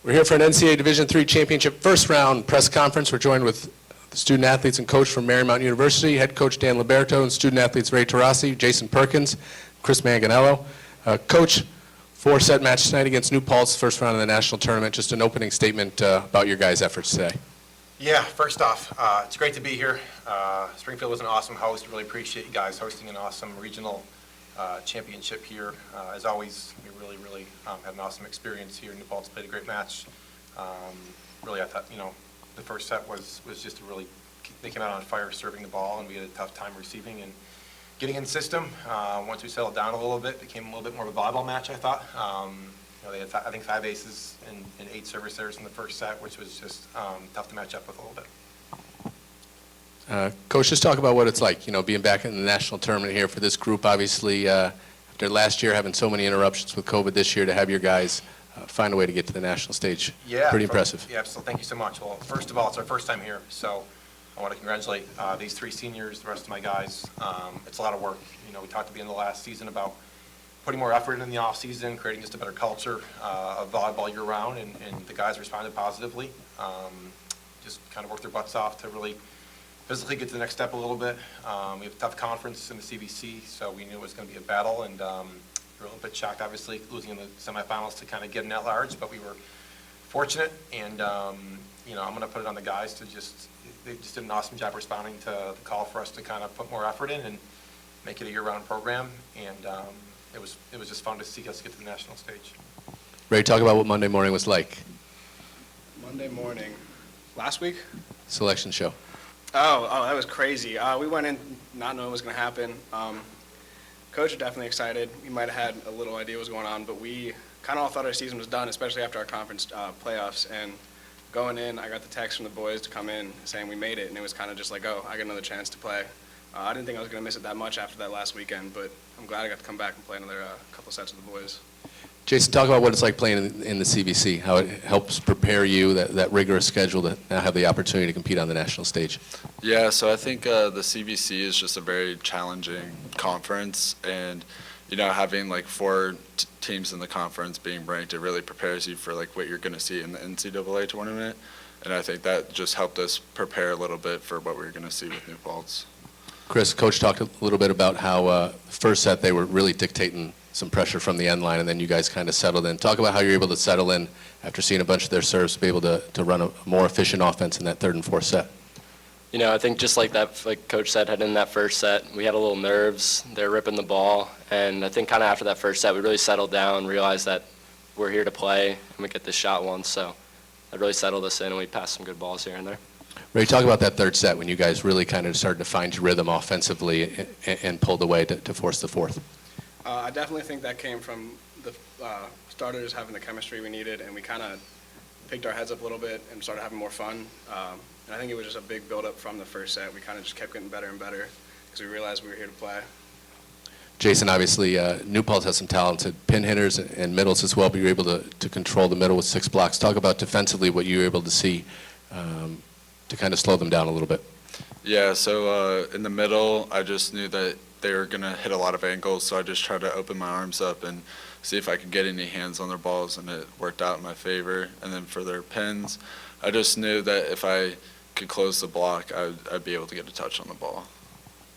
We're here for an NCAA Division III Championship first round press conference. We're joined with the student athletes and coach from Marymount University, head coach Dan Liberto, and student athletes Ray Tarasi, Jason Perkins, Chris Manganello. Coach, 4-set match tonight against New Paltz, first round of the national tournament. Just an opening statement about your guys' efforts today. Yeah, first off, it's great to be here. Springfield was an awesome host. Really appreciate you guys hosting an awesome regional championship here. As always, we really had an awesome experience here. New Paltz played a great match. Really, I thought, the first set was just they came out on fire serving the ball, and we had a tough time receiving and getting in system. Once we settled down a little bit, it became a little bit more of a volleyball match, I thought. They had, I think, 5 aces and 8 service errors in the first set, which was just tough to match up with a little bit. Coach, just talk about what it's like, being back in the national tournament here for this group. Obviously, after last year having so many interruptions with COVID this year, to have your guys find a way to get to the national stage. Yeah, pretty impressive. Yeah, so thank you so much. Well, first of all, it's our first time here, so I want to congratulate these 3 seniors, the rest of my guys. It's a lot of work. We talked at the end of the last season about putting more effort in the off season, creating just a better culture of volleyball year round, and the guys responded positively. Just kind of worked their butts off to really physically get to the next step a little bit. We have a tough conference in the CBC, so we knew it was going to be a battle, and we were a little bit shocked, obviously, losing in the semifinals to kind of get an at-large, but we were fortunate, and I'm going to put it on the guys to they just did an awesome job responding to the call for us to kind of put more effort in and make it a year-round program, and it was just fun to see us get to the national stage. Ray, talk about what Monday morning was like. Monday morning, last week? Selection show. Oh, that was crazy. We went in not knowing what was going to happen. Coach was definitely excited. We might have had a little idea what was going on, but we kind of all thought our season was done, especially after our conference playoffs. And going in, I got the text from the boys to come in saying we made it, and it was kind of just like, oh, I got another chance to play. I didn't think I was going to miss it that much after that last weekend, but I'm glad I got to come back and play another couple sets with the boys. Jason, talk about what it's like playing in the CBC, how it helps prepare you, that rigorous schedule, to now have the opportunity to compete on the national stage. Yeah, so I think the CBC is just a very challenging conference, and having like 4 teams in the conference being ranked, it really prepares you for like what you're going to see in the NCAA tournament, and I think that just helped us prepare a little bit for what we're going to see with New Paltz. Chris, Coach talked a little bit about how first set they were really dictating some pressure from the end line, and then you guys kind of settled in. Talk about how you're able to settle in after seeing a bunch of their serves, to be able to run a more efficient offense in that 3rd and 4th set. I think just like that, like Coach said, heading in that first set, we had a little nerves. They were ripping the ball, and I think kind of after that first set, we really settled down, realized that we're here to play, and we get this shot once, so that really settled us in, and we passed some good balls here and there. Ray, talk about that 3rd set when you guys really kind of started to find your rhythm offensively and pulled away to force the 4th. I definitely think that came from the starters having the chemistry we needed, and we kind of picked our heads up a little bit and started having more fun. And I think it was just a big build-up from the first set. We kind of just kept getting better and better because we realized we were here to play. Jason, obviously, New Paltz has some talented pin hitters and middles as well, but you were able to control the middle with 6 blocks. Talk about defensively what you were able to see to kind of slow them down a little bit. Yeah, so in the middle, I just knew that they were going to hit a lot of angles, so I just tried to open my arms up and see if I could get any hands on their balls, and it worked out in my favor. And then for their pins, I just knew that if I could close the block, I'd be able to get a touch on the ball.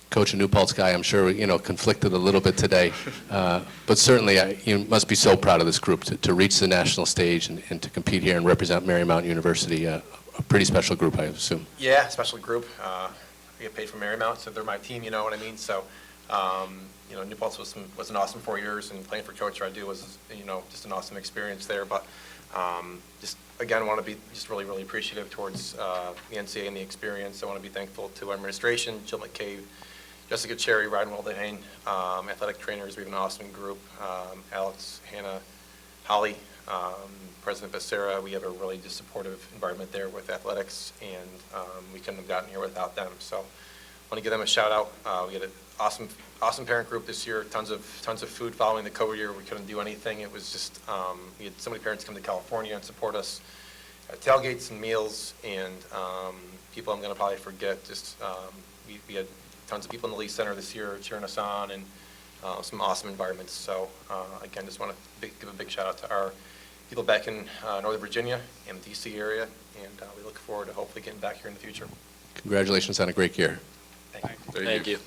Coach, a New Paltz guy, I'm sure, conflicted a little bit today, but certainly you must be so proud of this group to reach the national stage and to compete here and represent Marymount University, a pretty special group, I assume. Yeah, special group. We get paid from Marymount, so they're my team, you know what I mean? So, New Paltz was an awesome 4 years, and playing for Coach Radu was, just an awesome experience there. But just, again, want to be just really appreciative towards the NCAA and the experience. I want to be thankful to our administration, Jill McCabe, Jessica Cherry, Ryan Waldehane, athletic trainers. We have an awesome group. Alex, Hannah, Holly, President Becerra. We have a really just supportive environment there with athletics, and we couldn't have gotten here without them. So I want to give them a shout out. We had an awesome parent group this year. Tons of food following the COVID year. We couldn't do anything. It was just we had so many parents come to California and support us at tailgates and meals, and people I'm going to probably forget. Just we had tons of people in the Lee Center this year cheering us on, and some awesome environments. So again, just want to give a big shout out to people back in Northern Virginia and the DC area, and we look forward to hopefully getting back here in the future. Congratulations on a great year. Thank you. Thank you.